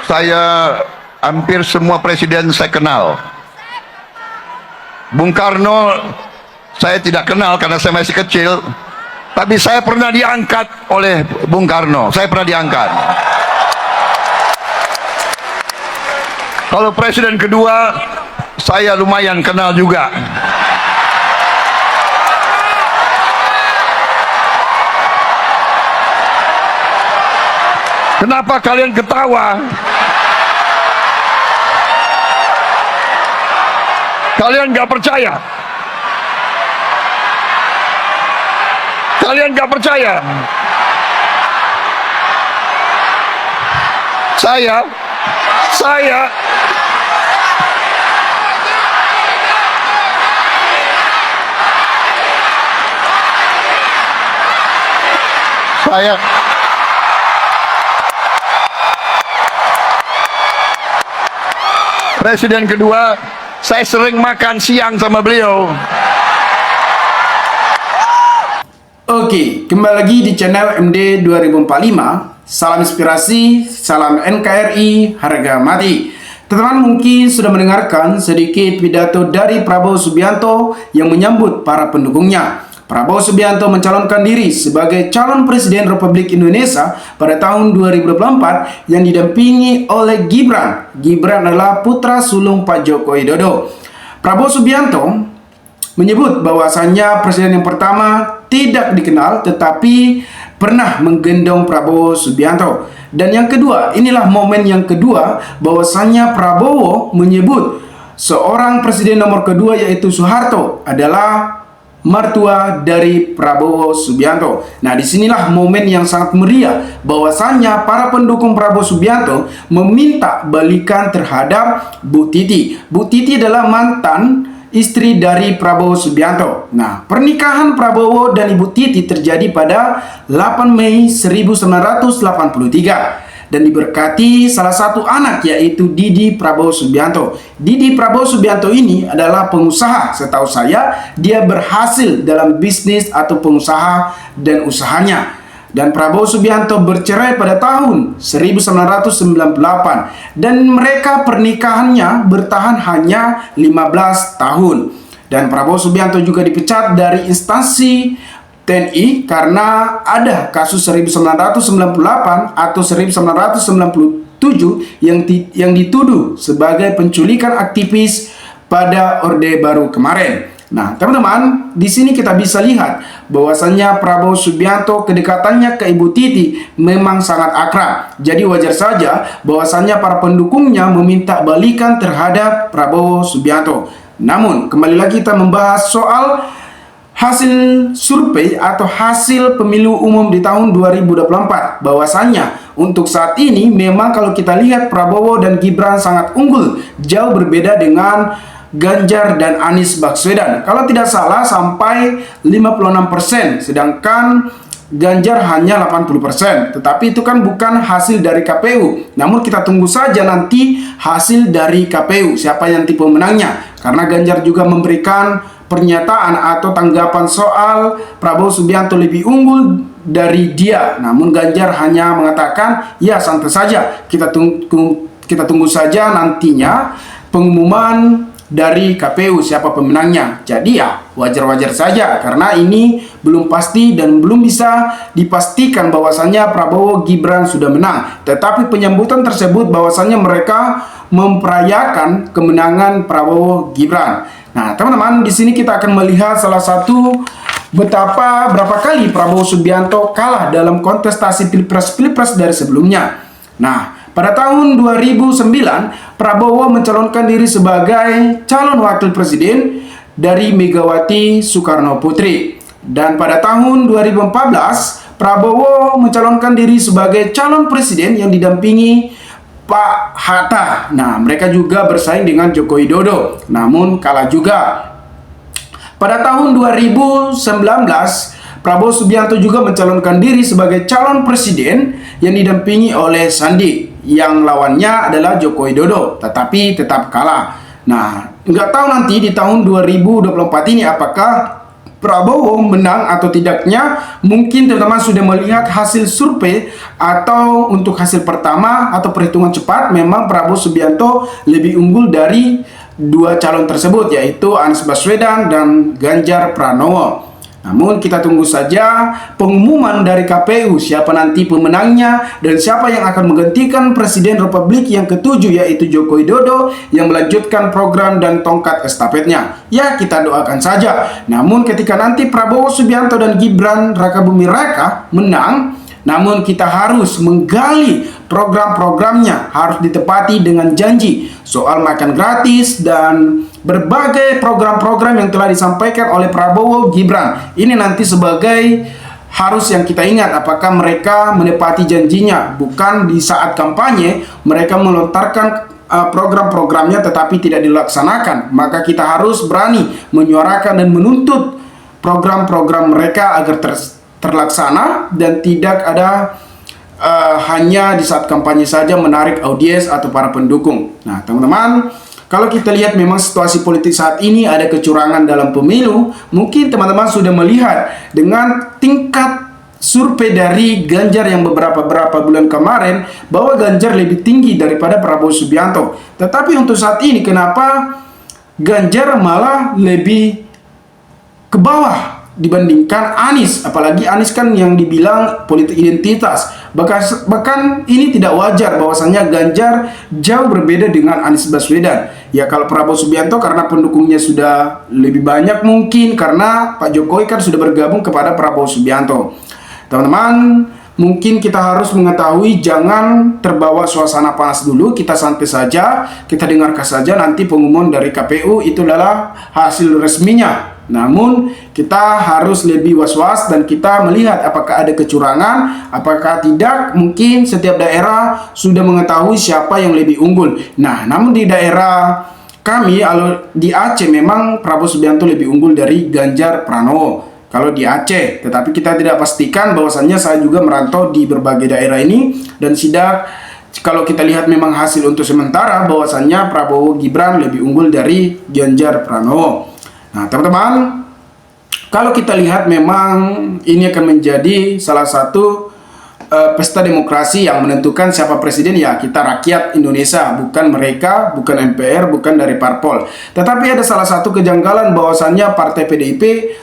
Saya hampir semua presiden saya kenal. Bung Karno saya tidak kenal karena saya masih kecil, tapi saya pernah diangkat oleh Bung Karno. Saya pernah diangkat. Kalau presiden kedua saya lumayan kenal juga. Kenapa kalian ketawa? Kalian nggak percaya? Kalian nggak percaya? Saya presiden kedua, saya sering makan siang sama beliau. Oke, kembali lagi di channel MD 2045. Salam inspirasi, salam NKRI, harga mati. Teman-teman mungkin sudah mendengarkan sedikit pidato dari Prabowo Subianto yang menyambut para pendukungnya. Prabowo Subianto mencalonkan diri sebagai calon presiden Republik Indonesia pada tahun 2024 yang didampingi oleh Gibran. Gibran adalah putra sulung Pak Joko Widodo. Prabowo Subianto menyebut bahwasannya presiden yang pertama tidak dikenal tetapi pernah menggendong Prabowo Subianto. Dan yang kedua, inilah momen yang kedua bahwasannya Prabowo menyebut seorang presiden nomor kedua yaitu Soeharto adalah mertua dari Prabowo Subianto. Nah, disinilah momen yang sangat meriah bahwasannya para pendukung Prabowo Subianto meminta balikan terhadap Bu Titi. Bu Titi adalah mantan istri dari Prabowo Subianto. Nah, pernikahan Prabowo dan Ibu Titi terjadi pada 8 Mei 1983 dan diberkati salah satu anak yaitu Didi Prabowo Subianto. Didi Prabowo Subianto ini adalah pengusaha. Setahu saya dia berhasil dalam bisnis atau pengusaha dan usahanya. Dan Prabowo Subianto bercerai pada tahun 1998 dan mereka pernikahannya bertahan hanya 15 tahun. Dan Prabowo Subianto juga dipecat dari instansi TNI karena ada kasus 1998 atau 1997 yang dituduh sebagai penculikan aktivis pada Orde Baru kemarin. Nah, teman-teman, di sini kita bisa lihat bahwasannya Prabowo Subianto kedekatannya ke Ibu Titi memang sangat akrab. Jadi wajar saja bahwasannya para pendukungnya meminta balikan terhadap Prabowo Subianto. Namun, kembali lagi kita membahas soal hasil survei atau hasil pemilu umum di tahun 2024. Bahwasannya untuk saat ini memang kalau kita lihat Prabowo dan Gibran sangat unggul, jauh berbeda dengan Ganjar dan Anies Baswedan. Kalau tidak salah sampai 56%, sedangkan Ganjar hanya 80%. Tetapi itu kan bukan hasil dari KPU. Namun kita tunggu saja nanti hasil dari KPU, siapa yang nanti pemenangnya. Karena Ganjar juga memberikan pernyataan atau tanggapan soal Prabowo Subianto lebih unggul dari dia. Namun Ganjar hanya mengatakan, ya santai saja, kita tunggu saja nantinya pengumuman dari KPU siapa pemenangnya. Jadi ya wajar-wajar saja karena ini belum pasti dan belum bisa dipastikan bahwasannya Prabowo Gibran sudah menang. Tetapi penyambutan tersebut bahwasannya mereka memperayakan kemenangan Prabowo Gibran. Nah, teman-teman, di sini kita akan melihat salah satu berapa kali Prabowo Subianto kalah dalam kontestasi pilpres dari sebelumnya. Nah, pada tahun 2009, Prabowo mencalonkan diri sebagai calon wakil presiden dari Megawati Soekarno Putri. Dan pada tahun 2014, Prabowo mencalonkan diri sebagai calon presiden yang didampingi Pak Hatta. Nah, mereka juga bersaing dengan Joko Widodo, namun kalah juga. Pada tahun 2019, Prabowo Subianto juga mencalonkan diri sebagai calon presiden yang didampingi oleh Sandi, yang lawannya adalah Joko Widodo, tetapi tetap kalah. Nah, nggak tahu nanti di tahun 2024 ini apakah Prabowo menang atau tidaknya, mungkin teman-teman sudah melihat hasil survei atau untuk hasil pertama atau perhitungan cepat, memang Prabowo Subianto lebih unggul dari dua calon tersebut, yaitu Anies Baswedan dan Ganjar Pranowo. Namun kita tunggu saja pengumuman dari KPU siapa nanti pemenangnya dan siapa yang akan menggantikan Presiden Republik yang ke-7, yaitu Joko Widodo, yang melanjutkan program dan tongkat estafetnya. Ya, kita doakan saja. Namun ketika nanti Prabowo Subianto dan Gibran Rakabuming Raka menang, namun kita harus menggali program-programnya, harus ditepati dengan janji soal makan gratis dan berbagai program-program yang telah disampaikan oleh Prabowo Gibran. Ini nanti sebagai harus yang kita ingat, apakah mereka menepati janjinya. Bukan di saat kampanye mereka melontarkan program-programnya tetapi tidak dilaksanakan. Maka kita harus berani menyuarakan dan menuntut program-program mereka agar terlaksana dan tidak ada hanya di saat kampanye saja menarik audiens atau para pendukung. Nah, teman-teman, kalau kita lihat memang situasi politik saat ini ada kecurangan dalam pemilu. Mungkin teman-teman sudah melihat dengan tingkat survei dari Ganjar yang beberapa bulan kemarin bahwa Ganjar lebih tinggi daripada Prabowo Subianto. Tetapi untuk saat ini kenapa Ganjar malah lebih ke bawah dibandingkan Anies? Apalagi Anies kan yang dibilang politik identitas. Bahkan ini tidak wajar bahwasannya Ganjar jauh berbeda dengan Anies Baswedan. Ya, kalau Prabowo Subianto karena pendukungnya sudah lebih banyak, mungkin karena Pak Jokowi kan sudah bergabung kepada Prabowo Subianto. Teman-teman, mungkin kita harus mengetahui jangan terbawa suasana panas dulu. Kita santai saja, kita dengarkan saja nanti pengumuman dari KPU, itu adalah hasil resminya. Namun kita harus lebih was-was dan kita melihat apakah ada kecurangan, apakah tidak. Mungkin setiap daerah sudah mengetahui siapa yang lebih unggul. Nah, namun di daerah kami, di Aceh memang Prabowo Subianto lebih unggul dari Ganjar Pranowo kalau di Aceh. Tetapi kita tidak pastikan, bahwasannya saya juga merantau di berbagai daerah ini dan sidak. Kalau kita lihat memang hasil untuk sementara bahwasannya Prabowo Gibran lebih unggul dari Ganjar Pranowo. Nah, teman-teman, kalau kita lihat memang ini akan menjadi salah satu pesta demokrasi yang menentukan siapa presiden. Ya, kita rakyat Indonesia, bukan mereka, bukan MPR, bukan dari parpol. Tetapi ada salah satu kejanggalan bahwasannya partai PDIP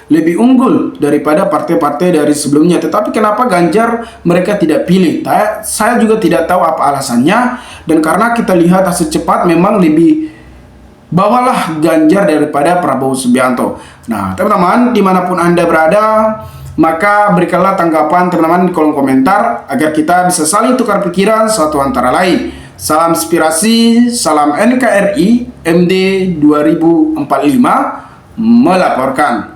lebih unggul daripada partai-partai dari sebelumnya. Tetapi kenapa Ganjar mereka tidak pilih? Saya juga tidak tahu apa alasannya. Dan karena kita lihat hasil cepat memang lebih bawalah Ganjar daripada Prabowo Subianto. Nah, teman-teman, dimanapun Anda berada, maka berikanlah tanggapan teman-teman di kolom komentar agar kita bisa saling tukar pikiran satu antara lain. Salam inspirasi, salam NKRI, MD 2045 melaporkan.